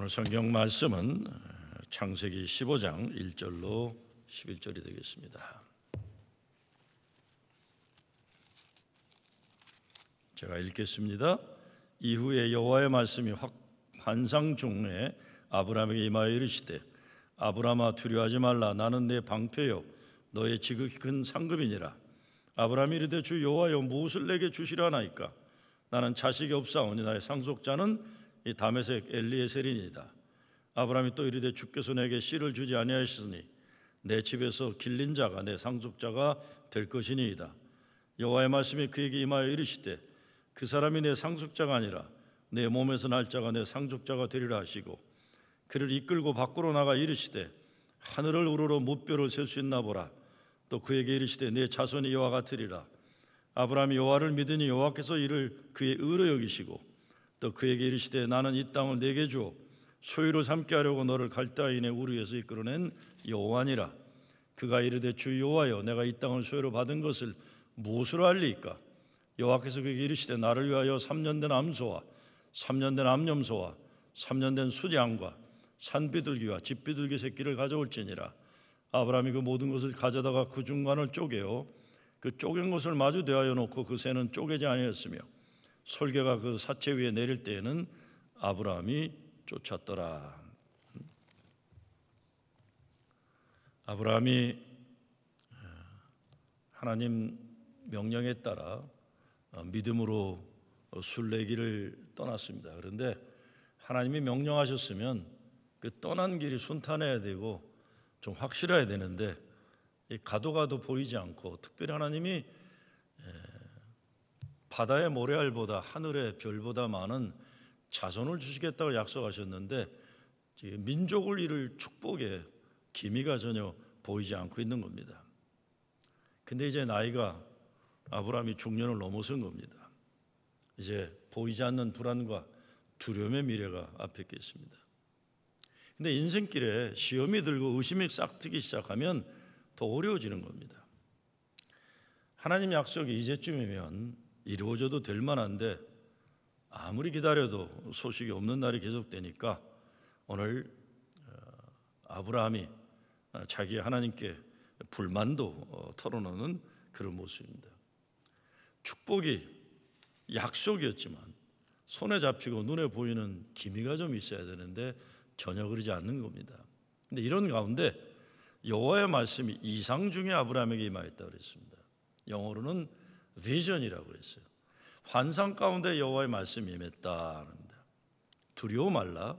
오늘 성경 말씀은 창세기 15장 1절로 11절이 되겠습니다. 제가 읽겠습니다. 이후에 여호와의 말씀이 환상 중에 아브라함에게 임하여 이르시되 아브라함아 두려워하지 말라. 나는 내 방패요 너의 지극히 큰 상급이니라. 아브라함이 이르되 주 여호와여 무엇을 내게 주시려나이까. 나는 자식이 없사오니 나의 상속자는 이 다메섹 엘리에셀이니이다. 아브라함이 또 이르되 주께서 내게 씨를 주지 아니하셨으니 내 집에서 길린 자가 내 상속자가 될 것이니이다. 여호와의 말씀이 그에게 임하여 이르시되 그 사람이 내 상속자가 아니라 내 몸에서 날 자가 내 상속자가 되리라 하시고 그를 이끌고 밖으로 나가 이르시되 하늘을 우러러 무뼈를 셀 수 있나 보라. 또 그에게 이르시되 내 자손이 이와 같으리라. 아브라함이 여호와를 믿으니 여호와께서 이를 그의 의로 여기시고 또 그에게 이르시되 나는 이 땅을 내게 주어 소유로 삼게 하려고 너를 갈대아인의 우르에서 이끌어낸 여호와니라. 그가 이르되 주 여호와여 내가 이 땅을 소유로 받은 것을 무엇으로 알리이까. 여호와께서 그에게 이르시되 나를 위하여 3년 된 암소와 3년 된 암염소와 3년 된 수양과 산비둘기와 집비둘기 새끼를 가져올지니라. 아브라함이 그 모든 것을 가져다가 그 중간을 쪼개어 그 쪼갠 것을 마주 대하여 놓고 그 새는 쪼개지 아니하였으며 솔개가 그 사체 위에 내릴 때에는 아브라함이 쫓았더라. 아브라함이 하나님 명령에 따라 믿음으로 순례길을 떠났습니다. 그런데 하나님이 명령하셨으면 그 떠난 길이 순탄해야 되고 좀 확실해야 되는데 가도 보이지 않고 특별히 하나님이 바다의 모래알보다 하늘의 별보다 많은 자손을 주시겠다고 약속하셨는데 민족을 이룰 축복의 기미가 전혀 보이지 않고 있는 겁니다. 근데 이제 나이가 아브라함이 중년을 넘어선 겁니다. 이제 보이지 않는 불안과 두려움의 미래가 앞에 있습니다. 근데 인생길에 시험이 들고 의심이 싹트기 시작하면 더 어려워지는 겁니다. 하나님 약속이 이제쯤이면 이루어져도 될 만한데 아무리 기다려도 소식이 없는 날이 계속되니까 오늘 아브라함이 자기 하나님께 불만도 털어놓는 그런 모습입니다. 축복이 약속이었지만 손에 잡히고 눈에 보이는 기미가 좀 있어야 되는데 전혀 그러지 않는 겁니다. 근데 이런 가운데 여호와의 말씀이 이상 중에 아브라함에게 임하였다고 그랬습니다. 영어로는 비전이라고 했어요. 환상 가운데 여호와의 말씀이 임했다. 두려워 말라.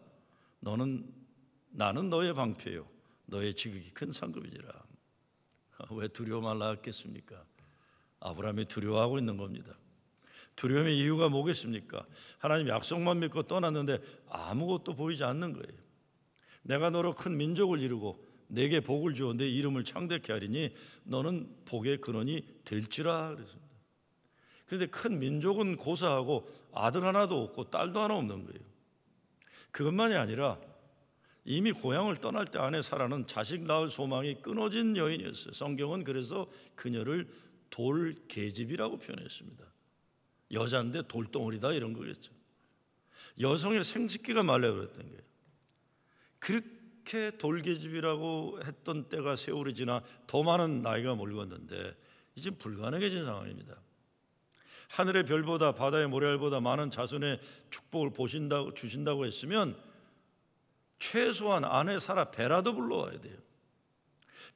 나는 너의 방패요 너의 지극히 큰 상급이니라. 왜 두려워 말라 했겠습니까? 아브라함이 두려워하고 있는 겁니다. 두려움의 이유가 뭐겠습니까? 하나님 약속만 믿고 떠났는데 아무것도 보이지 않는 거예요. 내가 너로 큰 민족을 이루고 내게 복을 주어 내 이름을 창대케 하리니 너는 복의 근원이 될지라 그랬습니다. 그런데 큰 민족은 고사하고 아들 하나도 없고 딸도 하나 없는 거예요. 그것만이 아니라 이미 고향을 떠날 때 아내 사라는 자식 낳을 소망이 끊어진 여인이었어요. 성경은 그래서 그녀를 돌계집이라고 표현했습니다. 여자인데 돌덩어리다 이런 거겠죠. 여성의 생식기가 말라버렸던 거예요. 그렇게 돌계집이라고 했던 때가 세월이 지나 더 많은 나이가 멀었는데 이제 불가능해진 상황입니다. 하늘의 별보다 바다의 모래알보다 많은 자손의 축복을 주신다고 했으면 최소한 아내 사라 배라도 불러와야 돼요.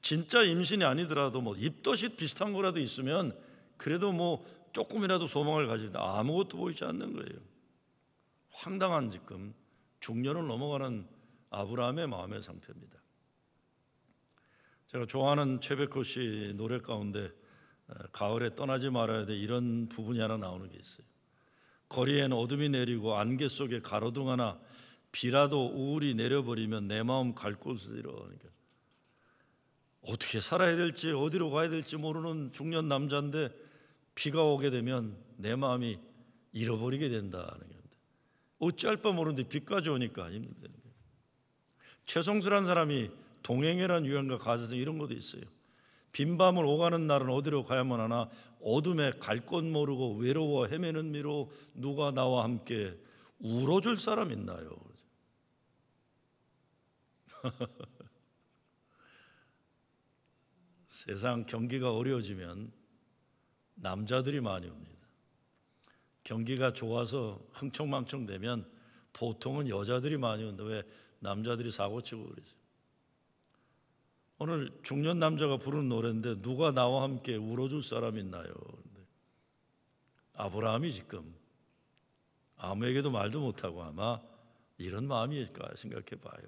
진짜 임신이 아니더라도 뭐 입덧이 비슷한 거라도 있으면 그래도 뭐 조금이라도 소망을 가지는데 아무것도 보이지 않는 거예요. 황당한 지금 중년을 넘어가는 아브라함의 마음의 상태입니다. 제가 좋아하는 최백호 씨 노래 가운데 가을에 떠나지 말아야 돼 이런 부분이 하나 나오는 게 있어요. 거리엔 어둠이 내리고 안개 속에 가로등 하나 비라도 우울히 내려버리면 내 마음 갈 곳을 잃어. 그러니까 어떻게 살아야 될지 어디로 가야 될지 모르는 중년 남자인데 비가 오게 되면 내 마음이 잃어버리게 된다는 건데 어찌할 바 모르는데 비까지 오니까 힘들다는 거예요. 최성수란 사람이 동행해란 유행가 가사에서 이런 것도 있어요. 빈 밤을 오가는 날은 어디로 가야만 하나 어둠에 갈 곳 모르고 외로워 헤매는 미로 누가 나와 함께 울어줄 사람 있나요? 세상 경기가 어려워지면 남자들이 많이 옵니다. 경기가 좋아서 흥청망청 되면 보통은 여자들이 많이 온다. 왜? 남자들이 사고치고 그러죠. 오늘 중년 남자가 부르는 노래인데 누가 나와 함께 울어줄 사람 있나요? 아브라함이 지금 아무에게도 말도 못하고 아마 이런 마음일까 생각해 봐요.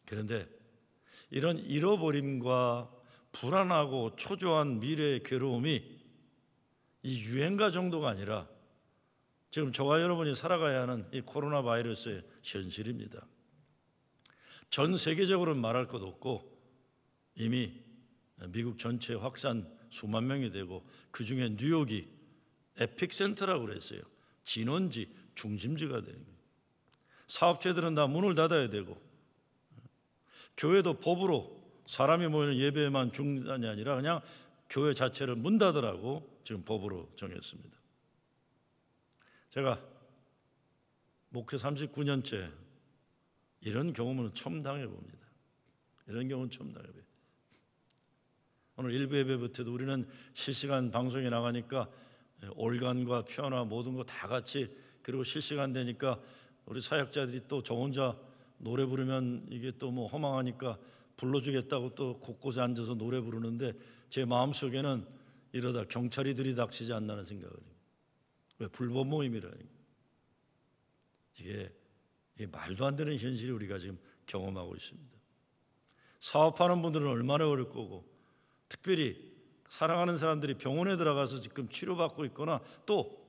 그런데 이런 잃어버림과 불안하고 초조한 미래의 괴로움이 이 유행가 정도가 아니라 지금 저와 여러분이 살아가야 하는 이 코로나 바이러스의 현실입니다. 전 세계적으로는 말할 것 없고 이미 미국 전체 확산 수만 명이 되고 그중에 뉴욕이 에픽센터라고 그랬어요. 진원지, 중심지가 되는 거예요. 사업체들은 다 문을 닫아야 되고 교회도 법으로 사람이 모이는 예배만 중단이 아니라 그냥 교회 자체를 문 닫으라고 지금 법으로 정했습니다. 제가 목회 39년째 이런 경험은 처음 당해봅니다. 이런 경우는 처음 당해봐요. 오늘 일부 예배부터도 우리는 실시간 방송에 나가니까 올간과 피아노와 모든 거 다 같이 그리고 실시간 되니까 우리 사역자들이 또 저 혼자 노래 부르면 이게 또 뭐 허망하니까 불러주겠다고 또 곳곳에 앉아서 노래 부르는데 제 마음속에는 이러다 경찰이 들이닥치지 않나는 생각을 해요. 왜? 불법 모임이라니. 이게 말도 안 되는 현실이 우리가 지금 경험하고 있습니다. 사업하는 분들은 얼마나 어려울 거고 특별히 사랑하는 사람들이 병원에 들어가서 지금 치료받고 있거나 또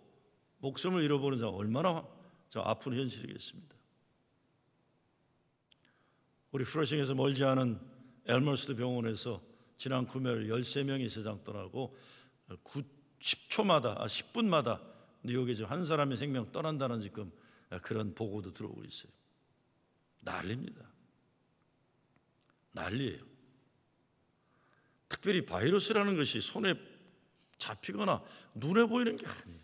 목숨을 잃어버린 사람 얼마나 아픈 현실이겠습니다. 우리 프러싱에서 멀지 않은 엘머스트 병원에서 지난 금요일 13명이 세상 떠나고 10분마다 뉴욕에 지금 한 사람의 생명 떠난다는 지금 그런 보고도 들어오고 있어요. 난리입니다. 난리예요. 특별히 바이러스라는 것이 손에 잡히거나 눈에 보이는 게 아니에요.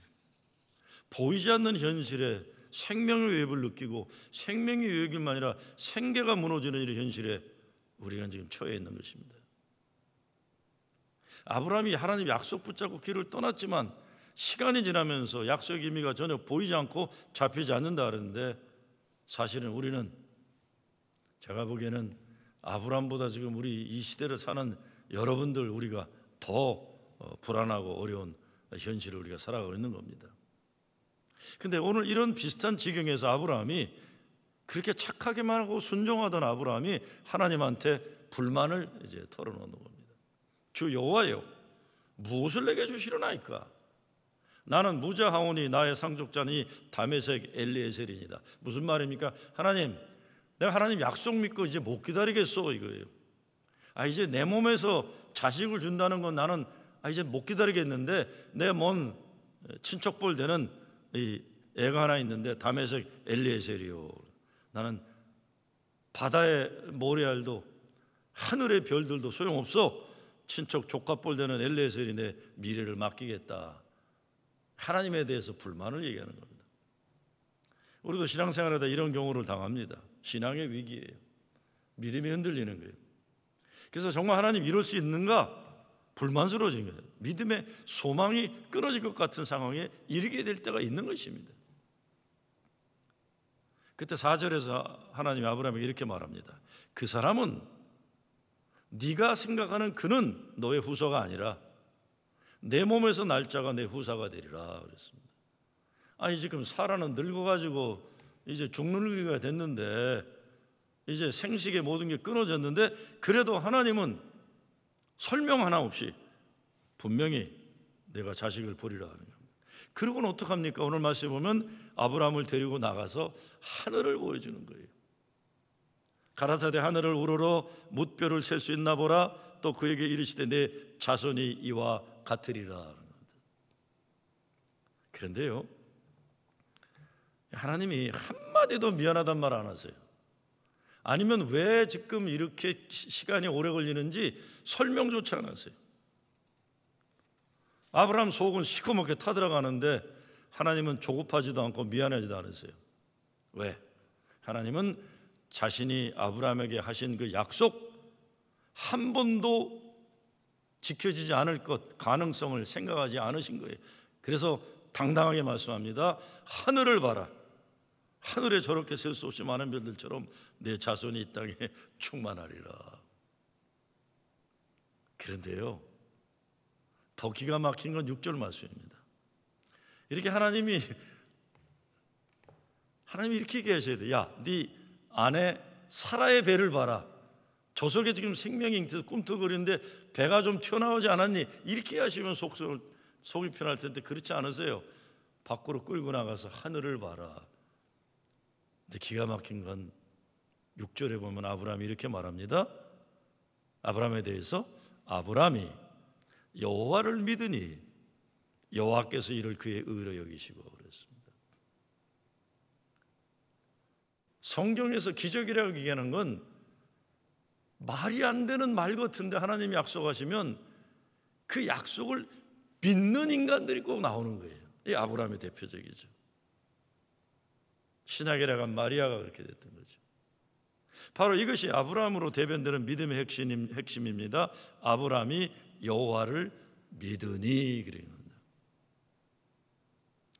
보이지 않는 현실에 생명의 위협을 느끼고 생명의 위협뿐만 아니라 생계가 무너지는 이런 현실에 우리는 지금 처해 있는 것입니다. 아브라함이 하나님 약속 붙잡고 길을 떠났지만 시간이 지나면서 약속의 의미가 전혀 보이지 않고 잡히지 않는다 그러는데 사실은 우리는 제가 보기에는 아브라함보다 지금 우리 이 시대를 사는 여러분들 우리가 더 불안하고 어려운 현실을 우리가 살아가고 있는 겁니다. 근데 오늘 이런 비슷한 지경에서 아브라함이 그렇게 착하게만 하고 순종하던 아브라함이 하나님한테 불만을 이제 털어놓는 겁니다. 주 여호와여, 무엇을 내게 주시려나이까? 나는 무자하오니 나의 상속자니 다메섹 엘리에셀이니이다. 무슨 말입니까? 하나님, 내가 하나님 약속 믿고 이제 못 기다리겠어 이거예요. 이제 내 몸에서 자식을 준다는 건 나는 이제 못 기다리겠는데 내 먼 친척볼 되는 이 애가 하나 있는데 다메섹 엘리에셀이요. 나는 바다의 모래알도 하늘의 별들도 소용없어. 친척 조카볼 되는 엘리에셀이 내 미래를 맡기겠다. 하나님에 대해서 불만을 얘기하는 겁니다. 우리도 신앙생활하다 이런 경우를 당합니다. 신앙의 위기예요. 믿음이 흔들리는 거예요. 그래서 정말 하나님 이럴 수 있는가? 불만스러워진 거예요. 믿음의 소망이 끊어질 것 같은 상황에 이르게 될 때가 있는 것입니다. 그때 4절에서 하나님이 아브라함에게 이렇게 말합니다. 그 사람은 네가 생각하는 그는 너의 후사가 아니라 내 몸에서 날짜가 내 후사가 되리라 그랬습니다. 지금 사라는 늙어가지고 이제 죽는 일가 됐는데 이제 생식의 모든 게 끊어졌는데 그래도 하나님은 설명 하나 없이 분명히 내가 자식을 보리라 하는 겁니다. 그러고는 어떡합니까? 오늘 말씀에 보면 아브라함을 데리고 나가서 하늘을 보여주는 거예요. 가라사대 하늘을 우러러 뭇별을 셀 수 있나 보라. 또 그에게 이르시되 내 자손이 이와 같으리라 하는 겁니다. 그런데요, 하나님이 한마디도 미안하단 말 안 하세요. 아니면 왜 지금 이렇게 시간이 오래 걸리는지 설명조차 안 하세요. 아브라함 속은 시커멓게 타들어가는데 하나님은 조급하지도 않고 미안하지도 않으세요. 왜? 하나님은 자신이 아브라함에게 하신 그 약속 한 번도 지켜지지 않을 것 가능성을 생각하지 않으신 거예요. 그래서 당당하게 말씀합니다. 하늘을 봐라. 하늘에 저렇게 셀 수 없이 많은 별들처럼 내 자손이 이 땅에 충만하리라. 그런데요, 더 기가 막힌 건 6절 말씀입니다. 이렇게 하나님이 이렇게 얘기하셔야 돼. 야, 네 아내 사라의 배를 봐라. 저 속에 지금 생명이 꿈틀거리는데 배가 좀 튀어나오지 않았니? 이렇게 하시면 속이 편할 텐데 그렇지 않으세요. 밖으로 끌고 나가서 하늘을 봐라. 근데 기가 막힌 건 6절에 보면 아브라함이 이렇게 말합니다. 아브라함에 대해서 아브라함이 여호와를 믿으니 여호와께서 이를 그의 의로 여기시고 그랬습니다. 성경에서 기적이라고 얘기하는 건 말이 안 되는 말 같은데 하나님이 약속하시면 그 약속을 믿는 인간들이 꼭 나오는 거예요. 이 아브라함의 대표적이죠. 신약이라고 한 마리아가 그렇게 됐던 거죠. 바로 이것이 아브라함으로 대변되는 믿음의 핵심입니다. 아브라함이 여호와를 믿으니 그래요.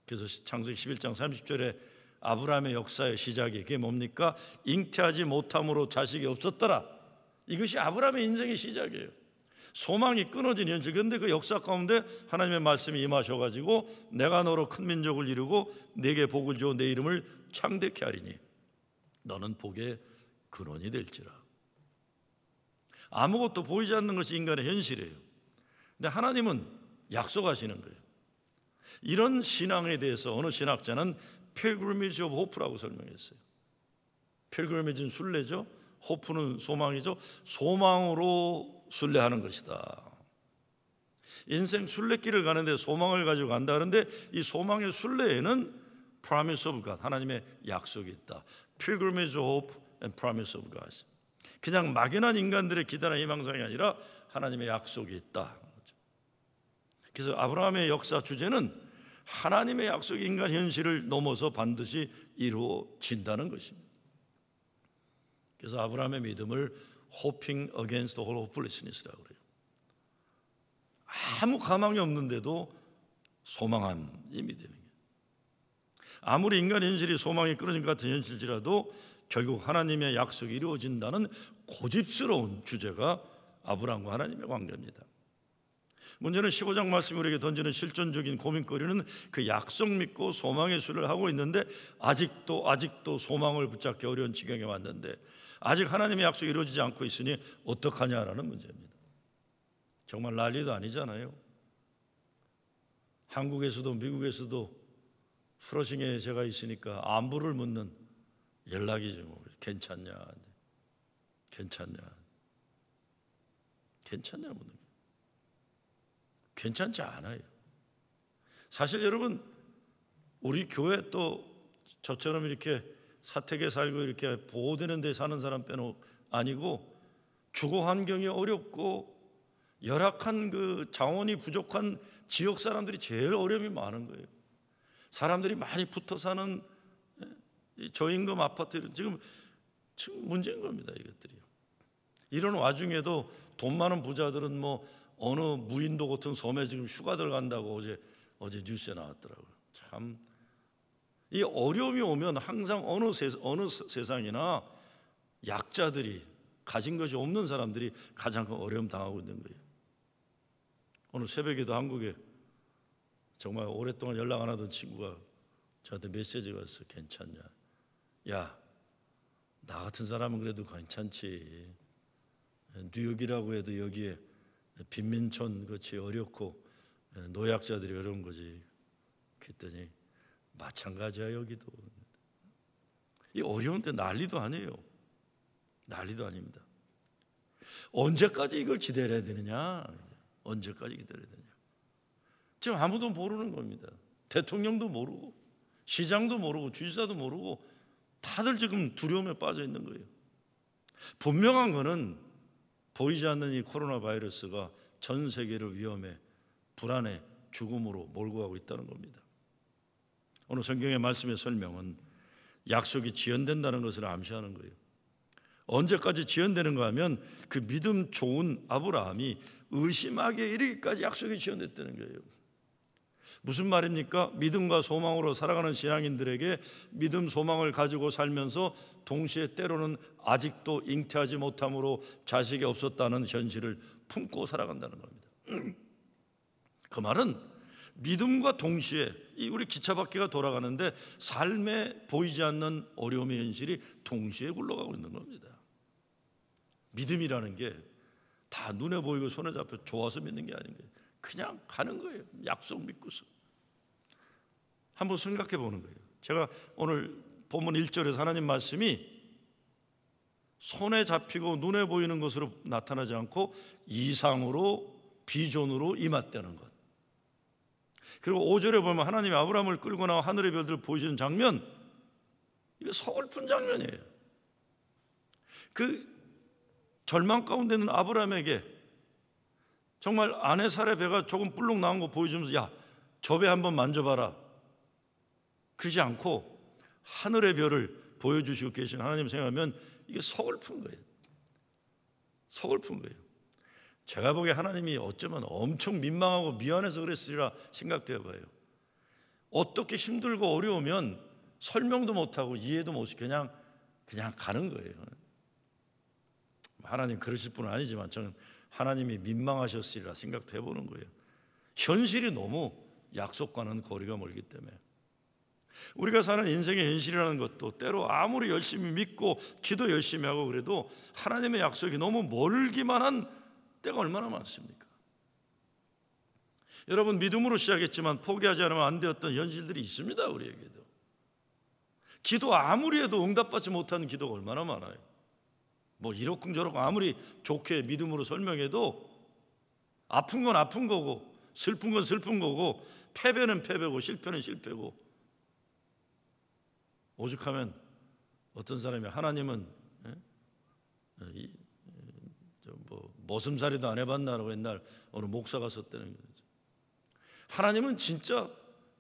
그래서 창세기 11장 30절에 아브라함의 역사의 시작이 그게 뭡니까? 잉태하지 못함으로 자식이 없었더라. 이것이 아브라함의 인생의 시작이에요. 소망이 끊어진 현실. 그런데 그 역사 가운데 하나님의 말씀이 임하셔가지고 내가 너로 큰 민족을 이루고 내게 복을 주어 내 이름을 창대케 하리니 너는 복의 근원이 될지라. 아무것도 보이지 않는 것이 인간의 현실이에요. 근데 하나님은 약속하시는 거예요. 이런 신앙에 대해서 어느 신학자는 pilgrimage of hope라고 설명했어요. pilgrimage는 순례죠. 호프는 소망이죠. 소망으로 순례하는 것이다. 인생 순례길을 가는데 소망을 가지고 간다. 그런데 이 소망의 순례에는 promise of God, 하나님의 약속이 있다. pilgrimage of hope and promise of God. 그냥 막연한 인간들의 기대나 희망상이 아니라 하나님의 약속이 있다. 그래서 아브라함의 역사 주제는 하나님의 약속이 인간 현실을 넘어서 반드시 이루어진다는 것입니다. 그래서 아브라함의 믿음을 hoping against the whole hopelessness라고 그래요. 아무 가망이 없는데도 소망한 이 믿음이에요. 아무리 인간 현실이 소망이 끊어진 것 같은 현실이라도 결국 하나님의 약속이 이루어진다는 고집스러운 주제가 아브라함과 하나님의 관계입니다. 문제는 15장 말씀이 우리에게 던지는 실존적인 고민거리는 그 약속 믿고 소망의 수를 하고 있는데 아직도 소망을 붙잡기 어려운 지경에 왔는데 아직 하나님의 약속이 이루어지지 않고 있으니 어떡하냐라는 문제입니다. 정말 난리도 아니잖아요. 한국에서도 미국에서도 프러싱에 제가 있으니까 안부를 묻는 연락이죠. 뭐. 괜찮냐 묻는 거예요. 괜찮지 않아요. 사실 여러분, 우리 교회 또 저처럼 이렇게 사택에 살고 이렇게 보호되는 데 사는 사람 빼놓고 아니고 주거 환경이 어렵고 열악한 그 자원이 부족한 지역 사람들이 제일 어려움이 많은 거예요. 사람들이 많이 붙어 사는 저임금 아파트 지금 문제인 겁니다. 이것들이요. 이런 와중에도 돈 많은 부자들은 뭐 어느 무인도 같은 섬에 지금 휴가들 간다고 어제 뉴스에 나왔더라고요. 참, 이 어려움이 오면 항상 어느 세상이나 약자들이 가진 것이 없는 사람들이 가장 큰 어려움 당하고 있는 거예요. 오늘 새벽에도 한국에 정말 오랫동안 연락 안 하던 친구가 저한테 메시지가 왔어요. 괜찮냐? 야, 나 같은 사람은 그래도 괜찮지. 뉴욕이라고 해도 여기에 빈민촌 같이 어렵고 노약자들이 어려운 거지. 그랬더니 마찬가지야 여기도. 이 어려운데 난리도 아니에요. 난리도 아닙니다. 언제까지 이걸 기다려야 되느냐? 언제까지 기다려야 되냐? 지금 아무도 모르는 겁니다. 대통령도 모르고 시장도 모르고 주지사도 모르고 다들 지금 두려움에 빠져 있는 거예요. 분명한 거는 보이지 않는 이 코로나 바이러스가 전 세계를 위험에 불안에 죽음으로 몰고 가고 있다는 겁니다. 오늘 성경의 말씀의 설명은 약속이 지연된다는 것을 암시하는 거예요. 언제까지 지연되는가 하면 그 믿음 좋은 아브라함이 의심하게 이르기까지 약속이 지연됐다는 거예요. 무슨 말입니까? 믿음과 소망으로 살아가는 신앙인들에게 믿음, 소망을 가지고 살면서 동시에 때로는 아직도 잉태하지 못함으로 자식이 없었다는 현실을 품고 살아간다는 겁니다. 그 말은 믿음과 동시에 이 우리 기차바퀴가 돌아가는데 삶에 보이지 않는 어려움의 현실이 동시에 굴러가고 있는 겁니다. 믿음이라는 게 다 눈에 보이고 손에 잡혀 좋아서 믿는 게 아닌 거예요. 그냥 가는 거예요. 약속 믿고서. 한번 생각해 보는 거예요. 제가 오늘 본문 1절에서 하나님 말씀이 손에 잡히고 눈에 보이는 것으로 나타나지 않고 이상으로 비전으로 임했다는 것. 그리고 5절에 보면 하나님이 아브라함을 끌고 나와 하늘의 별들을 보여주는 장면, 이거 서글픈 장면이에요. 그 절망 가운데 있는 아브라함에게 정말 아내 살의 배가 조금 불룩 나온 거 보여주면서 야, 저 배 한번 만져봐라. 그러지 않고 하늘의 별을 보여주시고 계신 하나님 생각하면 이게 서글픈 거예요. 서글픈 거예요. 제가 보기에 하나님이 어쩌면 엄청 민망하고 미안해서 그랬으리라 생각도 해봐요. 어떻게 힘들고 어려우면 설명도 못하고 이해도 못하고 그냥 가는 거예요. 하나님 그러실 분은 아니지만 저는 하나님이 민망하셨으리라 생각도 해보는 거예요. 현실이 너무 약속과는 거리가 멀기 때문에. 우리가 사는 인생의 현실이라는 것도 때로 아무리 열심히 믿고 기도 열심히 하고 그래도 하나님의 약속이 너무 멀기만 한 때가 얼마나 많습니까? 여러분, 믿음으로 시작했지만 포기하지 않으면 안 되었던 현실들이 있습니다. 우리에게도. 기도 아무리 해도 응답받지 못하는 기도가 얼마나 많아요. 뭐 이러쿵저러쿵 아무리 좋게 믿음으로 설명해도 아픈 건 아픈 거고 슬픈 건 슬픈 거고 패배는 패배고 실패는 실패고, 오죽하면 어떤 사람이 하나님은 머슴살이도 안 해봤나라고 옛날 어느 목사가 썼다는 거죠. 하나님은 진짜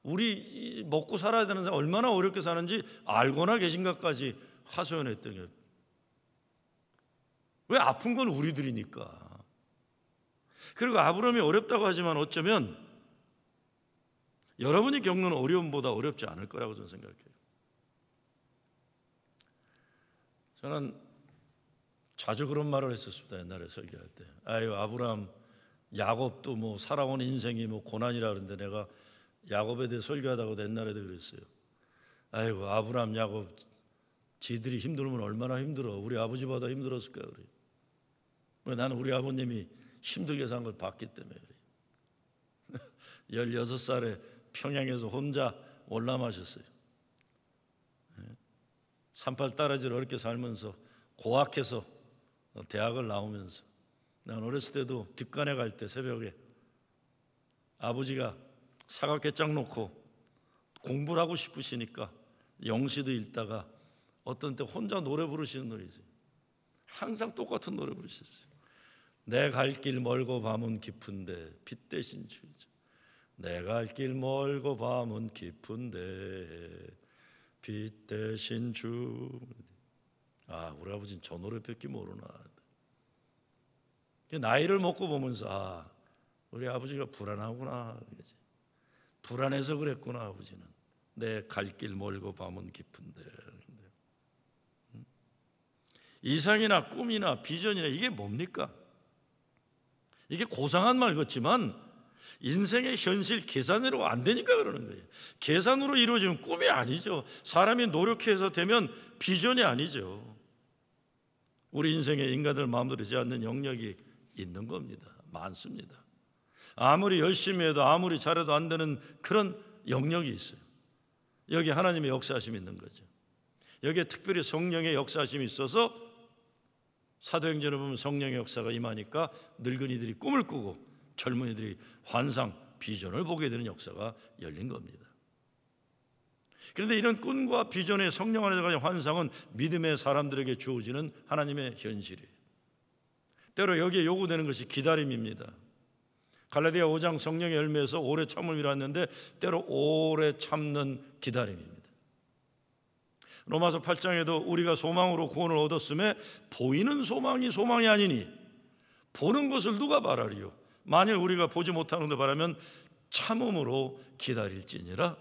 우리 먹고 살아야 되는 사람 얼마나 어렵게 사는지 알고나 계신가까지 하소연했던 거예요. 왜? 아픈 건 우리들이니까. 그리고 아브라함이 어렵다고 하지만 어쩌면 여러분이 겪는 어려움보다 어렵지 않을 거라고 저는 생각해요. 저는 자주 그런 말을 했었습니다. 옛날에 설교할 때. 아유, 아브라함, 야곱도 뭐 살아온 인생이 뭐 고난이라 그러는데 내가 야곱에 대해 설교하다고도 옛날에도 그랬어요. 아이고, 아브라함, 야곱 지들이 힘들면 얼마나 힘들어. 우리 아버지보다 힘들었을까 그래. 나는 우리 아버님이 힘들게 산 걸 봤기 때문에 그래. 16살에 평양에서 혼자 월남하셨어요. 산팔 따라지를 어렵게 살면서 고학해서 대학을 나오면서, 난 어렸을 때도 뒷간에 갈 때 새벽에 아버지가 사각개짝 놓고 공부를 하고 싶으시니까 영시도 읽다가 어떤 때 혼자 노래 부르시는 노래 있어요. 항상 똑같은 노래 부르셨어요. 내 갈 길 멀고 밤은 깊은데 빛 대신 주이자. 내 갈 길 멀고 밤은 깊은데 빛 대신 주. 아, 우리 아버지는 저 노래밖에 모르나. 나이를 먹고 보면서 아, 우리 아버지가 불안하구나. 불안해서 그랬구나. 아버지는 내 갈 길 멀고 밤은 깊은데. 이상이나 꿈이나 비전이나 이게 뭡니까? 이게 고상한 말 같지만 인생의 현실 계산으로 안 되니까 그러는 거예요. 계산으로 이루어지는 꿈이 아니죠. 사람이 노력해서 되면 비전이 아니죠. 우리 인생에 인간들 마음대로 되지 않는 영역이 있는 겁니다. 많습니다. 아무리 열심히 해도 아무리 잘해도 안 되는 그런 영역이 있어요. 여기 하나님의 역사하심이 있는 거죠. 여기에 특별히 성령의 역사하심이 있어서 사도행전을 보면 성령의 역사가 임하니까 늙은이들이 꿈을 꾸고 젊은이들이 환상, 비전을 보게 되는 역사가 열린 겁니다. 그런데 이런 꿈과 비전의 성령 안에서 가진 환상은 믿음의 사람들에게 주어지는 하나님의 현실이에요. 때로 여기에 요구되는 것이 기다림입니다. 갈라디아 5장 성령의 열매에서 오래 참음이라 했는데 때로 오래 참는 기다림입니다. 로마서 8장에도 우리가 소망으로 구원을 얻었음에 보이는 소망이 소망이 아니니 보는 것을 누가 바라리요? 만일 우리가 보지 못하는 데 바라면 참음으로 기다릴지니라.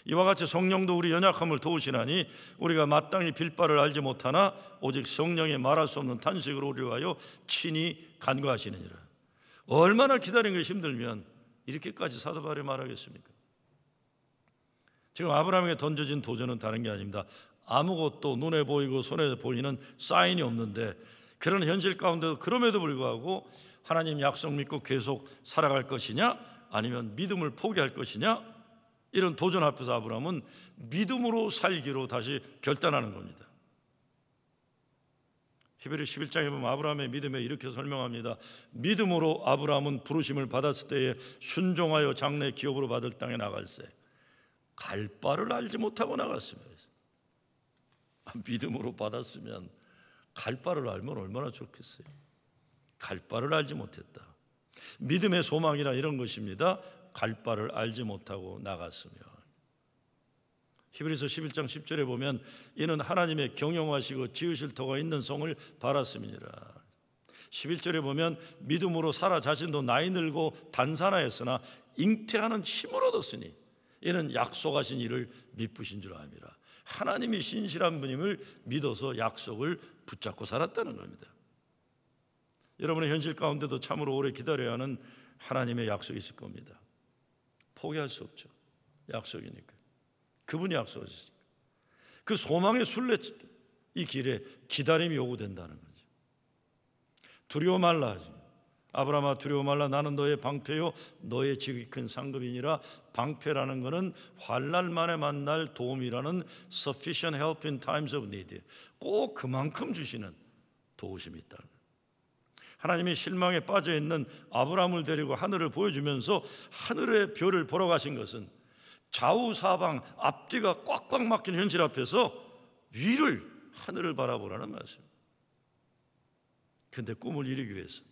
이와 같이 성령도 우리 연약함을 도우시나니 우리가 마땅히 빌 바를 알지 못하나 오직 성령의 말할 수 없는 탄식으로 우리를 위하여 친히 간구하시느니라. 얼마나 기다리는 것이 힘들면 이렇게까지 사도 바울이 말하겠습니까? 지금 아브라함에게 던져진 도전은 다른 게 아닙니다. 아무것도 눈에 보이고 손에 보이는 사인이 없는데 그런 현실 가운데도 그럼에도 불구하고 하나님 약속 믿고 계속 살아갈 것이냐 아니면 믿음을 포기할 것이냐, 이런 도전 앞에서 아브라함은 믿음으로 살기로 다시 결단하는 겁니다. 히브리 11장에 보면 아브라함의 믿음에 이렇게 설명합니다. 믿음으로 아브라함은 부르심을 받았을 때에 순종하여 장래 기업으로 받을 땅에 나갈새 갈 바를 알지 못하고 나갔습니다. 믿음으로 받았으면 갈 바를 알면 얼마나 좋겠어요. 갈 바를 알지 못했다. 믿음의 소망이라 이런 것입니다. 갈 바를 알지 못하고 나갔으며. 히브리서 11장 10절에 보면 이는 하나님의 경영하시고 지으실 터가 있는 성을 바랐음이니라. 11절에 보면 믿음으로 사라 자신도 나이 들고 단산하였으나 잉태하는 힘을 얻었으니 이는 약속하신 이를 미쁘신 줄 압니다. 하나님이 신실한 분임을 믿어서 약속을 붙잡고 살았다는 겁니다. 여러분의 현실 가운데도 참으로 오래 기다려야 하는 하나님의 약속이 있을 겁니다. 포기할 수 없죠. 약속이니까. 그분이 약속하셨으니까. 그 소망의 순례 이 길에 기다림이 요구된다는 거죠. 두려워 말라. 아브라함아 두려워 말라. 나는 너의 방패요 너의 지극히 큰 상급이니라. 방패라는 것은 환난 만에 만날 도움이라는 sufficient help in times of need. 꼭 그만큼 주시는 도우심이 있다는 거예요. 하나님이 실망에 빠져 있는 아브라함을 데리고 하늘을 보여주면서 하늘의 별을 보러 가신 것은 좌우 사방 앞뒤가 꽉꽉 막힌 현실 앞에서 위를 하늘을 바라보라는 말씀입니다. 그런데 꿈을 이루기 위해서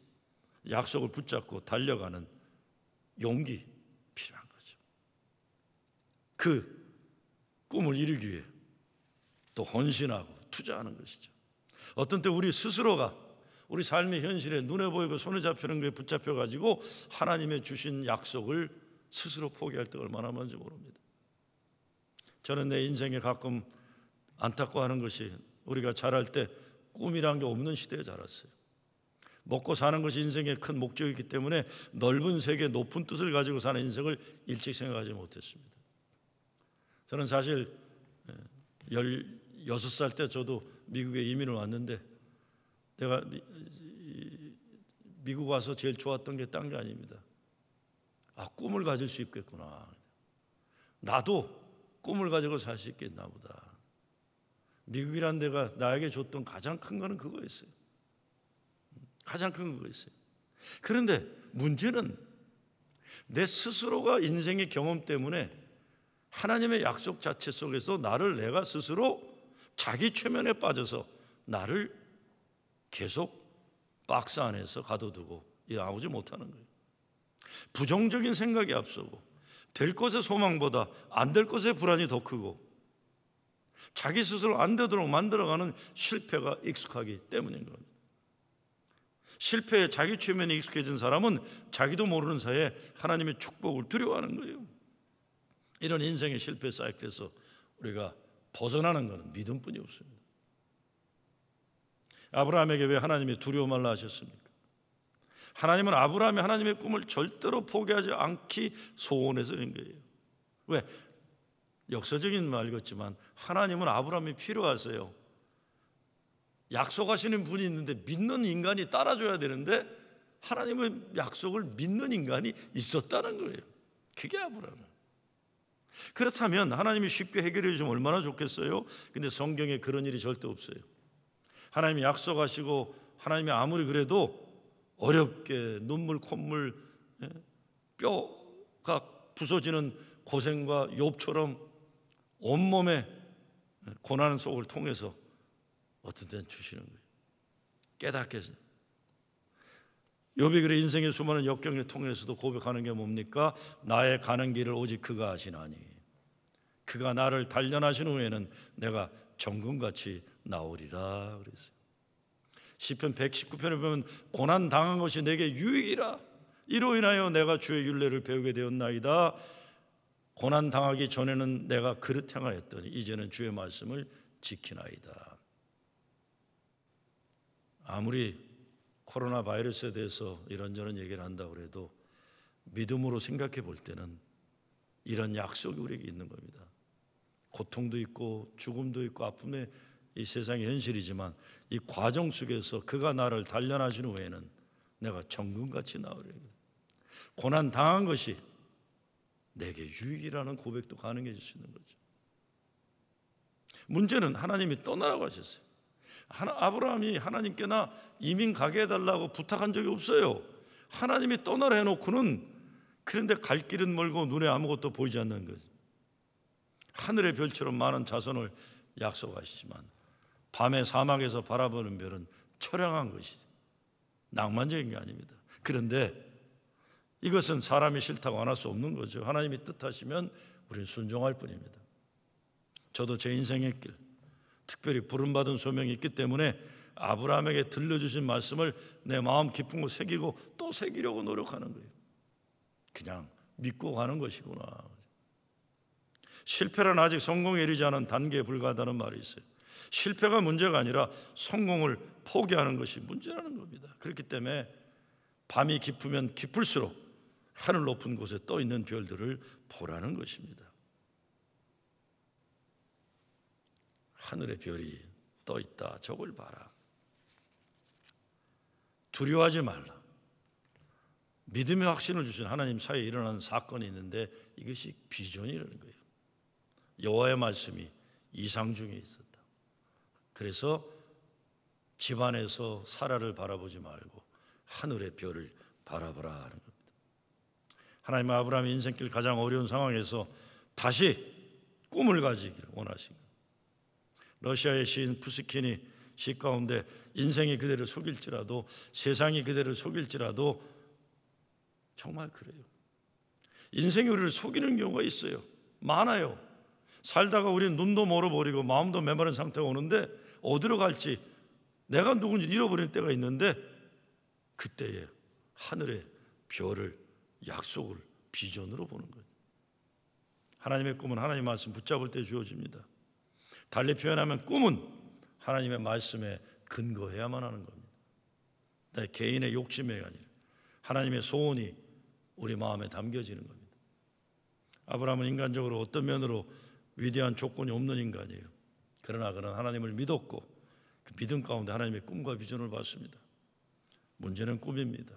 약속을 붙잡고 달려가는 용기 필요한 거죠. 그 꿈을 이루기 위해 또 헌신하고 투자하는 것이죠. 어떤 때 우리 스스로가 우리 삶의 현실에 눈에 보이고 손에 잡히는 것에 붙잡혀가지고 하나님의 주신 약속을 스스로 포기할 때 얼마나 많은지 모릅니다. 저는 내 인생에 가끔 안타까워하는 것이 우리가 자랄 때 꿈이란 게 없는 시대에 자랐어요. 먹고 사는 것이 인생의 큰 목적이기 때문에 넓은 세계 높은 뜻을 가지고 사는 인생을 일찍 생각하지 못했습니다. 저는 사실 16살 때 저도 미국에 이민을 왔는데 내가 미국 와서 제일 좋았던 게 딴 게 아닙니다. 꿈을 가질 수 있겠구나. 나도 꿈을 가지고 살 수 있겠나 보다. 미국이란 데가 나에게 줬던 가장 큰 거는 그거였어요. 가장 큰 그거였어요. 그런데 문제는 내 스스로가 인생의 경험 때문에 하나님의 약속 자체 속에서 나를 내가 스스로 자기 최면에 빠져서 나를 계속 박스 안에서 가둬두고 나오지 못하는 거예요. 부정적인 생각이 앞서고 될 것의 소망보다 안 될 것의 불안이 더 크고 자기 스스로 안 되도록 만들어가는 실패가 익숙하기 때문인 겁니다. 실패에 자기 최면에 익숙해진 사람은 자기도 모르는 사이에 하나님의 축복을 두려워하는 거예요. 이런 인생의 실패 사이클에서 우리가 벗어나는 것은 믿음뿐이 없습니다. 아브라함에게 왜 하나님이 두려워 말라 하셨습니까? 하나님은 아브라함이 하나님의 꿈을 절대로 포기하지 않기 소원해서 그런 거예요. 왜? 역사적인 말 같지만 하나님은 아브라함이 필요하세요. 약속하시는 분이 있는데 믿는 인간이 따라줘야 되는데 하나님의 약속을 믿는 인간이 있었다는 거예요. 그게 아브라함이에요. 그렇다면 하나님이 쉽게 해결해 주시면 얼마나 좋겠어요? 근데 성경에 그런 일이 절대 없어요. 하나님이 약속하시고 하나님이 아무리 그래도 어렵게 눈물 콧물 뼈가 부서지는 고생과 욥처럼 온몸에 고난 속을 통해서 어떤 때는 주시는 거예요. 깨닫게 해서. 욥이 그래 인생의 수많은 역경을 통해서도 고백하는 게 뭡니까? 나의 가는 길을 오직 그가 아시나니 그가 나를 단련하신 후에는 내가 정금같이 나오리라 그랬어요. 시편 119편에 보면 고난 당한 것이 내게 유익이라. 이로 인하여 내가 주의 율례를 배우게 되었나이다. 고난 당하기 전에는 내가 그릇 행하였더니 이제는 주의 말씀을 지키나이다. 아무리 코로나 바이러스에 대해서 이런저런 얘기를 한다고 해도 믿음으로 생각해 볼 때는 이런 약속이 우리에게 있는 겁니다. 고통도 있고 죽음도 있고 아픔의 이 세상의 현실이지만 이 과정 속에서 그가 나를 단련하신 후에는 내가 정금같이 나으리라. 고난 당한 것이 내게 유익이라는 고백도 가능해질 수 있는 거죠. 문제는 하나님이 떠나라고 하셨어요. 아브라함이 하나님께나 이민 가게 해달라고 부탁한 적이 없어요. 하나님이 떠나라 해놓고는 그런데 갈 길은 멀고 눈에 아무것도 보이지 않는 거죠. 하늘의 별처럼 많은 자손을 약속하시지만 밤에 사막에서 바라보는 별은 처량한 것이죠. 낭만적인 게 아닙니다. 그런데 이것은 사람이 싫다고 안 할 수 없는 거죠. 하나님이 뜻하시면 우리는 순종할 뿐입니다. 저도 제 인생의 길, 특별히 부름받은 소명이 있기 때문에 아브라함에게 들려주신 말씀을 내 마음 깊은 곳 새기고 또 새기려고 노력하는 거예요. 그냥 믿고 가는 것이구나. 실패란 아직 성공에 이르지 않은 단계에 불과하다는 말이 있어요. 실패가 문제가 아니라 성공을 포기하는 것이 문제라는 겁니다. 그렇기 때문에 밤이 깊으면 깊을수록 하늘 높은 곳에 떠 있는 별들을 보라는 것입니다. 하늘의 별이 떠 있다. 저걸 봐라. 두려워하지 말라. 믿음의 확신을 주신 하나님 사이에 일어나는 사건이 있는데 이것이 비전이라는 거예요. 여호와의 말씀이 이상 중에 있었다. 그래서 집안에서 사라를 바라보지 말고 하늘의 별을 바라보라 하는 겁니다. 하나님은 아브라함의 인생길 가장 어려운 상황에서 다시 꿈을 가지기를 원하신 거예요. 러시아의 시인 푸스킨이 시 가운데 인생이 그대를 속일지라도 세상이 그대를 속일지라도 정말 그래요. 인생이 우리를 속이는 경우가 있어요. 많아요. 살다가 우리는 눈도 멀어버리고 마음도 메마른 상태가 오는데 어디로 갈지 내가 누군지 잃어버릴 때가 있는데 그때에 하늘의 별을 약속을 비전으로 보는 거예요. 하나님의 꿈은 하나님의 말씀 붙잡을 때 주어집니다. 달리 표현하면 꿈은 하나님의 말씀에 근거해야만 하는 겁니다. 내 개인의 욕심이 아니라 하나님의 소원이 우리 마음에 담겨지는 겁니다. 아브라함은 인간적으로 어떤 면으로 위대한 조건이 없는 인간이에요. 그러나 그는 하나님을 믿었고 그 믿음 가운데 하나님의 꿈과 비전을 봤습니다. 문제는 꿈입니다.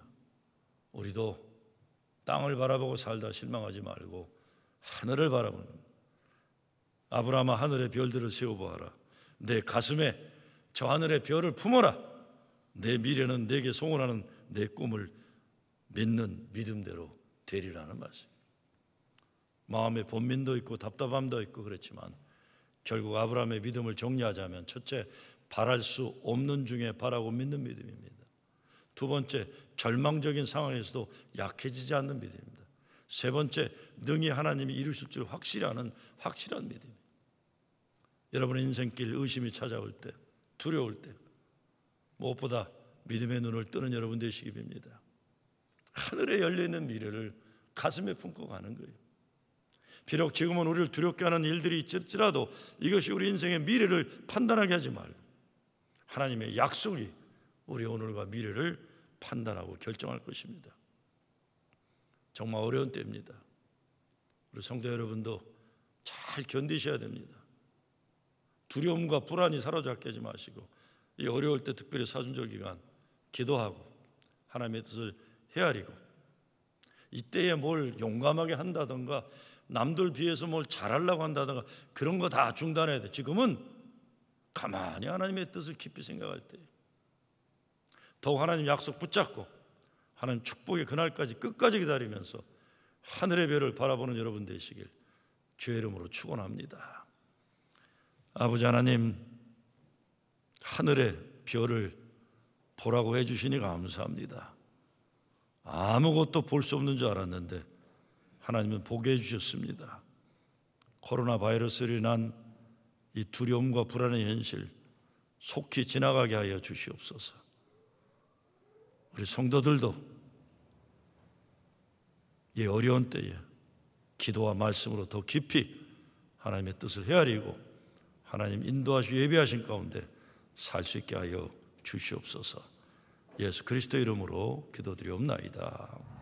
우리도 땅을 바라보고 살다 실망하지 말고 하늘을 바라보는 겁니다. 아브라함아 하늘의 별들을 세워보아라. 내 가슴에 저 하늘의 별을 품어라. 내 미래는 내게 소원하는 내 꿈을 믿는 믿음대로 되리라는 말씀. 마음에 번민도 있고 답답함도 있고 그렇지만 결국 아브라함의 믿음을 정리하자면 첫째, 바랄 수 없는 중에 바라고 믿는 믿음입니다. 두 번째, 절망적인 상황에서도 약해지지 않는 믿음입니다. 세 번째, 능히 하나님이 이루실 줄 확실한 믿음입니다. 여러분의 인생길 의심이 찾아올 때, 두려울 때 무엇보다 믿음의 눈을 뜨는 여러분 되시기 빕니다. 하늘에 열려있는 미래를 가슴에 품고 가는 거예요. 비록 지금은 우리를 두렵게 하는 일들이 있을지라도 이것이 우리 인생의 미래를 판단하게 하지 말고 하나님의 약속이 우리 오늘과 미래를 판단하고 결정할 것입니다. 정말 어려운 때입니다. 우리 성도 여러분도 잘 견디셔야 됩니다. 두려움과 불안이 사로잡게 하지 마시고 이 어려울 때 특별히 사순절 기간 기도하고 하나님의 뜻을 헤아리고 이때에 뭘 용감하게 한다든가 남들 비해서 뭘 잘하려고 한다든가 그런 거 다 중단해야 돼. 지금은 가만히 하나님의 뜻을 깊이 생각할 때 더욱 하나님 약속 붙잡고 하나님 축복의 그날까지 끝까지 기다리면서 하늘의 별을 바라보는 여러분 되시길 주의 이름으로 축원합니다. 아버지 하나님, 하늘의 별을 보라고 해주시니 감사합니다. 아무것도 볼 수 없는 줄 알았는데 하나님은 보게 해주셨습니다. 코로나 바이러스로 인한 이 두려움과 불안의 현실 속히 지나가게 하여 주시옵소서. 우리 성도들도 이 어려운 때에 기도와 말씀으로 더 깊이 하나님의 뜻을 헤아리고 하나님 인도하시고 예비하신 가운데 살 수 있게 하여 주시옵소서. 예수 그리스도 이름으로 기도드리옵나이다.